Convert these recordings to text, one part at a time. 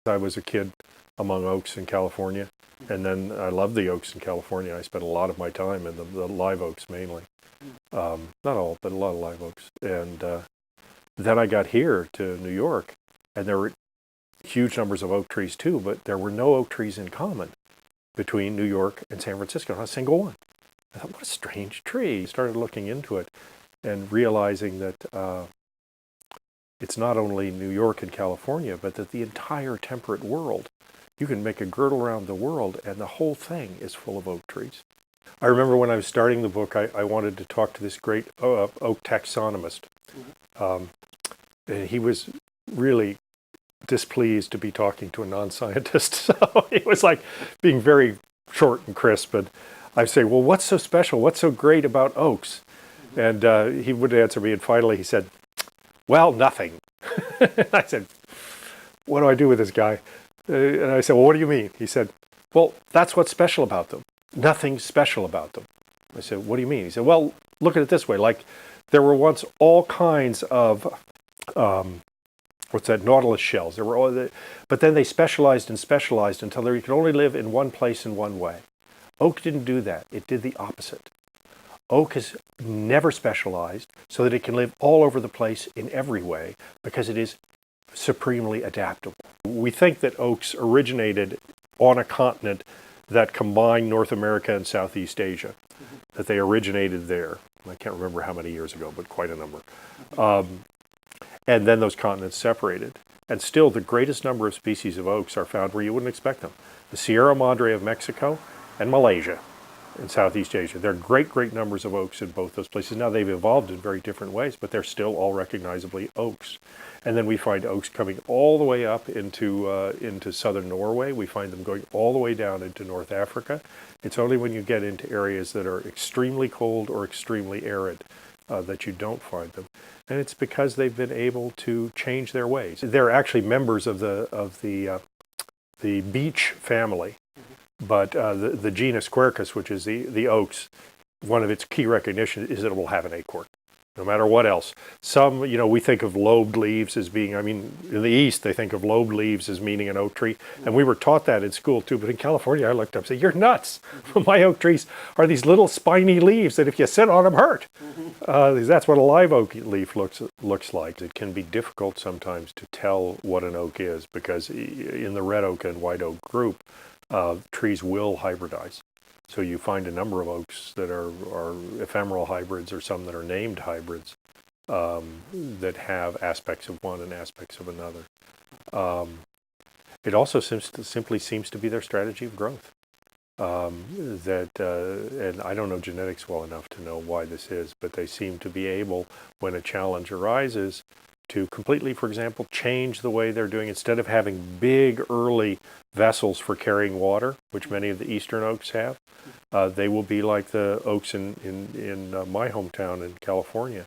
I was a kid among oaks in California, and then I loved the oaks in California. I spent a lot of my time in the live oaks mainly. Not all, but a lot of live oaks. And then I got here to New York, and there were huge numbers of oak trees too, but there were no oak trees in common between New York and San Francisco, not a single one. I thought, what a strange tree. I started looking into it and realizing that it's not only New York and California, but that the entire temperate world, you can make a girdle around the world and the whole thing is full of oak trees. I remember when I was starting the book, I wanted to talk to this great oak taxonomist. And he was really displeased to be talking to a non-scientist. So it was like being very short and crisp. And I say, well, what's so special? What's so great about oaks? And he would answer me. And finally he said, well, nothing. I said, what do I do with this guy? And I said, well, what do you mean? He said, well, that's what's special about them. Nothing special about them. I said, what do you mean? He said, well, look at it this way. Like there were once all kinds of, nautilus shells. There were all but then they specialized and specialized until they could only live in one place in one way. Oak didn't do that. It did the opposite. Oak has never specialized so that it can live all over the place in every way because it is supremely adaptable. We think that oaks originated on a continent that combined North America and Southeast Asia, that they originated there. I can't remember how many years ago, but quite a number. And then those continents separated. And still the greatest number of species of oaks are found where you wouldn't expect them. The Sierra Madre of Mexico and Malaysia in Southeast Asia. There are great numbers of oaks in both those places. Now they've evolved in very different ways, but they're still all recognizably oaks. And then we find oaks coming all the way up into southern Norway. We find them going all the way down into North Africa. It's only when you get into areas that are extremely cold or extremely arid that you don't find them. And it's because they've been able to change their ways. They're actually members of the beech family. But the genus Quercus, which is the oaks, one of its key recognition is that it will have an acorn, no matter what else. Some, we think of lobed leaves as being, in the East, they think of lobed leaves as meaning an oak tree. And we were taught that in school too. But in California, I looked up and said, you're nuts. My oak trees are these little spiny leaves that if you sit on them hurt. That's what a live oak leaf looks like. It can be difficult sometimes to tell what an oak is because in the red oak and white oak group, trees will hybridize. So you find a number of oaks that are ephemeral hybrids or some that are named hybrids that have aspects of one and aspects of another. It also simply seems to be their strategy of growth. And I don't know genetics well enough to know why this is, but they seem to be able, when a challenge arises, to completely, for example, change the way they're doing. Instead of having big early vessels for carrying water, which many of the eastern oaks have, they will be like the oaks in my hometown in California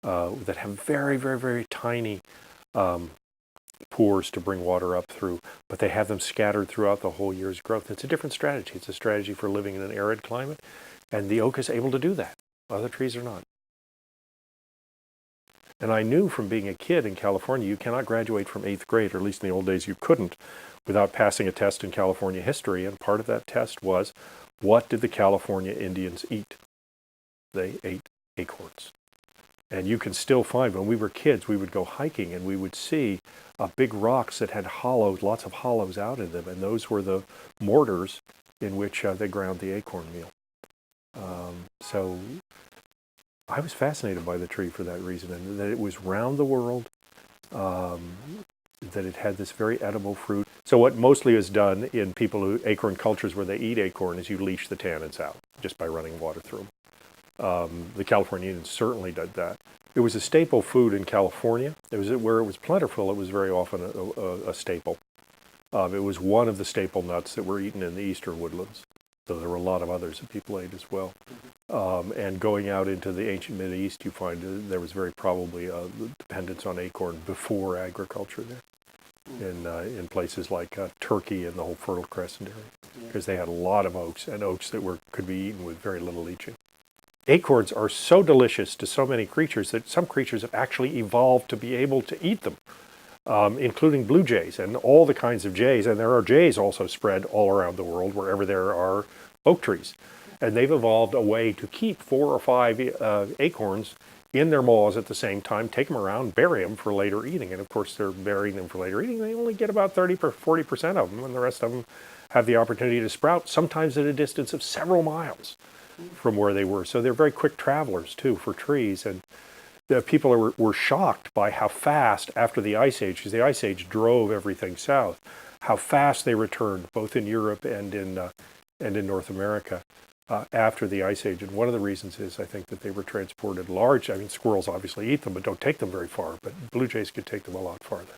that have very tiny pores to bring water up through, but they have them scattered throughout the whole year's growth. It's a different strategy. It's a strategy for living in an arid climate, and the oak is able to do that. Other trees are not. And I knew from being a kid in California, you cannot graduate from 8th grade, or at least in the old days you couldn't, without passing a test in California history. And part of that test was, what did the California Indians eat? They ate acorns. And you can still find, when we were kids, we would go hiking and we would see big rocks that had hollows, lots of hollows out in them. And those were the mortars in which they ground the acorn meal. So I was fascinated by the tree for that reason, and that it was round the world, that it had this very edible fruit. So what mostly is done in acorn cultures where they eat acorn is you leach the tannins out just by running water through them. The California Indians certainly did that. It was a staple food in California. Where it was plentiful, it was very often a staple. It was one of the staple nuts that were eaten in the eastern woodlands. So there were a lot of others that people ate as well. And going out into the ancient Mideast, you find there was very probably a dependence on acorn before agriculture there, in places like Turkey and the whole Fertile Crescent area, because they had a lot of oaks, and oaks that could be eaten with very little leaching. Acorns are so delicious to so many creatures that some creatures have actually evolved to be able to eat them. including blue jays and all the kinds of jays. And there are jays also spread all around the world wherever there are oak trees. And they've evolved a way to keep 4 or 5 acorns in their maws at the same time, take them around, bury them for later eating. And of course, they're burying them for later eating. They only get about 30 or 40% of them, and the rest of them have the opportunity to sprout, sometimes at a distance of several miles from where they were. So they're very quick travelers, too, for trees. And the people were shocked by how fast, after the Ice Age, because the Ice Age drove everything south, how fast they returned, both in Europe and in North America. After the Ice Age. And one of the reasons is, I think, that they were transported large. I mean, squirrels obviously eat them, but don't take them very far. But blue jays could take them a lot farther.